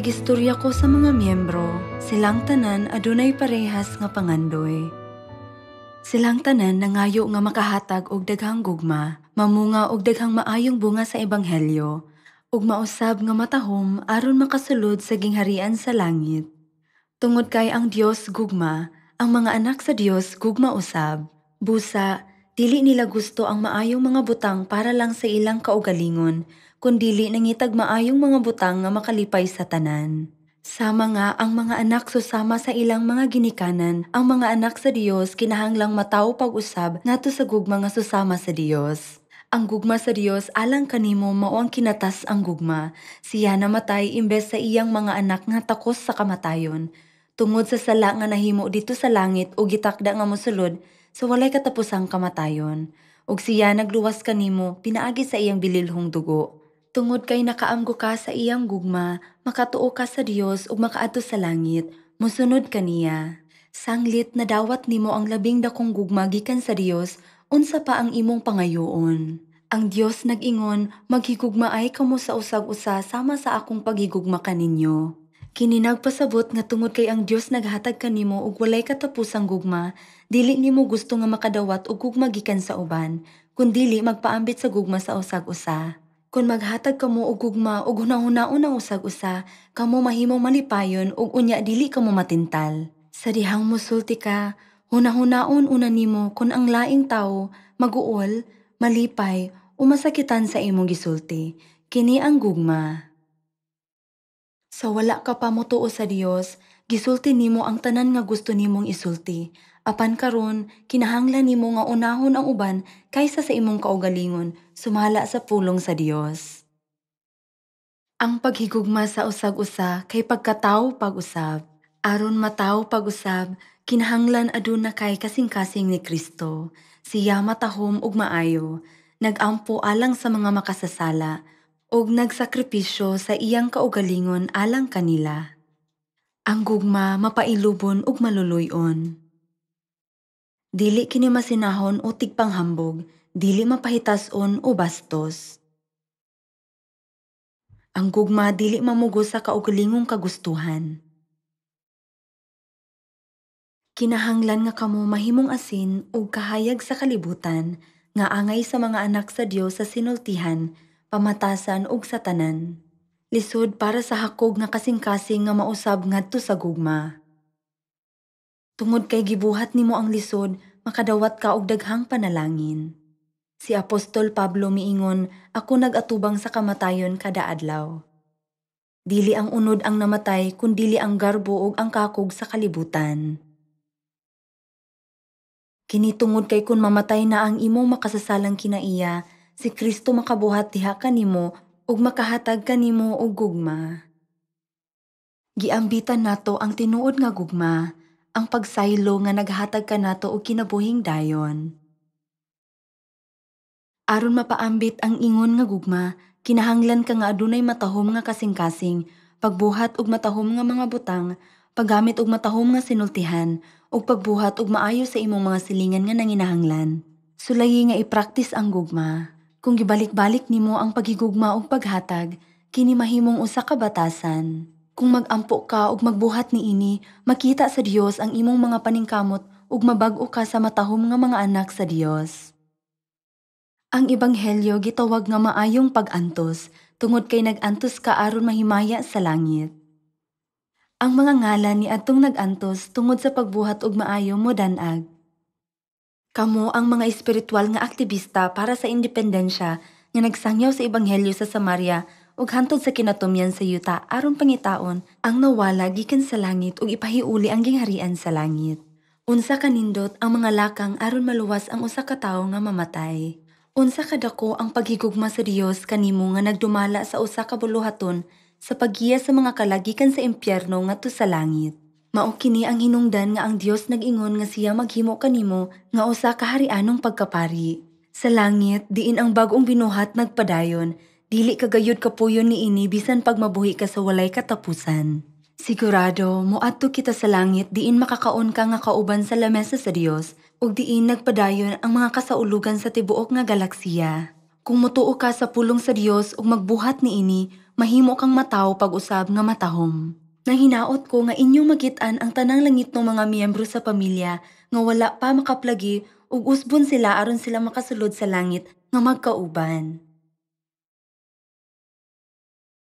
Makigistorya ko sa mga miyembro, silang tanan adunay parehas nga pangandoy. Silang tanan nangayo nga makahatag og daghang gugma, mamunga og daghang maayong bunga sa ebanghelyo, ug mausab nga matahom aron makasulod sa gingharian sa langit. Tungod kay ang Dios gugma, ang mga anak sa Dios gugma usab. Busa, dili nila gusto ang maayong mga butang para lang sa ilang kaugalingon, kundili nangitag maayong mga butang nga makalipay sa tanan. Sama nga ang mga anak susama sa ilang mga ginikanan, ang mga anak sa Dios kinahanglang mataw pag-usab ngadto sa gugma nga susama sa Dios. Ang gugma sa Dios alang kanimo mao ang kinatas ang gugma. Siya namatay imbes sa iyang mga anak nga takos sa kamatayon. Tungod sa sala nga nahimo dito sa langit o gitakda nga mosulod sa walay katapusang kamatayon. Ug siya nagluwas kanimo pinaagi sa iyang bililhong dugo. Tungod kay nakaamgo ka sa iyang gugma, makatuo ka sa Dios ug makaadto sa langit, mosunod kaniya. Sanglit na dawat nimo ang labing dakong gugma gikan sa Dios, unsa pa ang imong pangayoon. Ang Dios nag-ingon, maghigugmaay kamo sa usag-usa sama sa akong paghigugma kaninyo. Kini nagpasabot nga tungod kay ang Dios naghatag kanimo og walay katapusang gugma, dili nimo gusto nga makadawat og gugma gikan sa uban, kundili magpaambit sa gugma sa usag-usa. Kung maghatag kamo og gugma ug hunahuna-un ang usag-usa, kamo mahimong malipayon ug unya dili kamo matintal. Sa dihang mosulti ka, hunahunaon una nimo kung ang laing tawo maguol, malipay o masakitan sa imong gisulti. Kini ang gugma. Sa wala ka pa motuo sa Dios, gisulti nimo ang tanan nga gusto nimong isulti. Apan karon, kinahanglan nimo nga unahon ang uban kaysa sa imong kaugalingon, sumala sa pulong sa Dios. Ang paghigugma sa usag-usa kay pagkatawo pag-usab. Aron matawo pag-usab, kinahanglan aduna kay kasing-kasing ni Kristo. Siya matahom ug maayo, nagampo alang sa mga makasasala, ug nagsakripisyo sa iyang kaugalingon alang kanila. Ang gugma mapailubon ug maluluy-on. Dili kini masinahon o tigpanghambog, dili mapahitas-on o bastos. Ang gugma dili mamugos sa kaugalingong kagustuhan. Kinahanglan nga kamo mahimong asin ug kahayag sa kalibutan, nga angay sa mga anak sa Dios sa sinultihan, pamatasan ug sa tanan. Lisod para sa hakog nga kasing-kasing nga mausab ngadto sa gugma. Tungod kay gibuhat nimo ang lisod, makadawat ka og daghang panalangin. Si Apostol Pablo miingon, ako nagatubang sa kamatayon kada adlaw. Dili ang unod ang namatay, kundili ang garbo ug ang kakog sa kalibutan. Kini tungod kay kun mamatay na ang imong makasasalang kinaiya, si Kristo makabuhat diha kanimo ug makahatag kanimo og gugma. Giambitan nato ang tinuod nga gugma, ang pagsaylo nga naghatag kanato og kinabuhing dayon. Aron mapaambit ang ingon nga gugma, kinahanglan ka nga adunay matahom nga kasing-kasing, pagbuhat og matahom nga mga butang, paggamit og matahom nga sinultihan, ug pagbuhat og maayo sa imong mga silingan nga nanginahanglan. Sulayi nga ipraktis ang gugma. Kung gibalik-balik nimo ang paghigugma og paghatag, kini mahimong usa ka batasan. Kung magampo ka ug magbuhat niini, makita sa Dios ang imong mga paningkamot ug mabag-o ka sa matahom nga mga anak sa Dios. Ang ebanghelyo gitawag nga maayong pag-antos, tungod kay nag-antos ka aron mahimaya sa langit. Ang mga ngalan ni adtong nag-antos tungod sa pagbuhat og maayo modan-ag. Kamo ang mga espiritual nga aktivista para sa independensya nga nagsangyaw sa ebanghelyo sa Samaria ug hantod sa kinatumyan sa yuta aron pangitaon ang nawala gikan sa langit ug ipahiuli ang gingharian sa langit. Unsa kanindot ang mga lakang aron maluwas ang usa ka tawo nga mamatay. Unsa kadako ang paghigugma sa Dios kanimo nga nagdumala sa usa ka buluhaton sa paggiya sa mga kalagikan sa impyerno ngadto sa langit. Mao kini ang hinungdan nga ang Dios nag-ingon nga siya maghimo kanimo nga usa ka harianong pagkapari. Sa langit, diin ang bag-ong binuhat nagpadayon, dili kagayod kapuyon niini bisan pag mabuhi ka sa walay katapusan. Sigurado, moadto kita sa langit diin makakaon ka nga kauban sa lamesa sa Dios, ug diin nagpadayon ang mga kasaulugan sa tibuok nga galaksiya. Kung motuo ka sa pulong sa Dios ug magbuhat niini, mahimo kang mataw pag-usab nga matahom. Nahinaot ko nga inyong makit-an ang tanang langit ng mga miyembro sa pamilya nga wala pa makaplagi ug usbon sila aron sila makasulod sa langit nga magkauban.